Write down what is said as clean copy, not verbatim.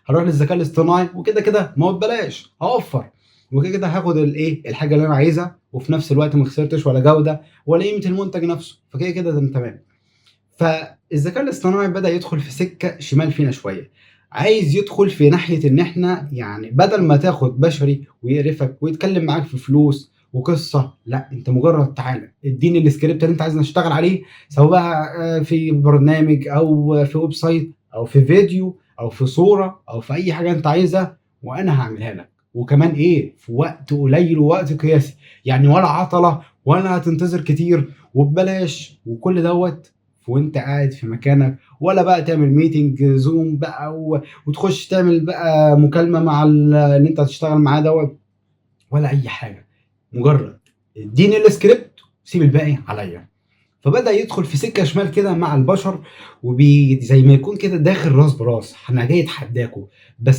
هاروح للذكاء الاصطناعي وكده، كده ما هو ببلاش، هاوفّر، وكده، كده هاخد الحاجة اللي أنا عايزها، وفي نفس الوقت ما خسرتش ولا جودة ولا قيمة المنتج نفسه، فكده، كده ده تمام. فالذكاء الاصطناعي بدأ يدخل في سكة شمال فينا شوية، عايز يدخل في ناحية إن إحنا يعني بدل ما تاخد بشري ويقرفك ويتكلم معاك في فلوس وقصة، لأ أنت مجرد تعالَ ادّيني الscript اللي أنت عايز نشتغل عليه، سواء بقى في برنامج أو في web site أو في فيديو أو في صورة أو في أي حاجة أنت عايزها وأنا هاعملها لك، وكمان في وقت قليل ووقت قياسي، يعني ولا عطلة ولا هتنتظر كتير وببلاش وكل دوّة وأنت قاعد في مكانك، ولا بقى تعمل meeting zoom بقى وتخش تعمل بقى مكالمة مع اللي أنت هتشتغل معاه دوّة ولا أي حاجة، مجرد ادّيني الscript وسيب الباقي عليّا. فبدأ يدخل في سكة شمال كده مع البشر زي ما يكون كده داخل راس براس، أنا جاي أتحداكم، بس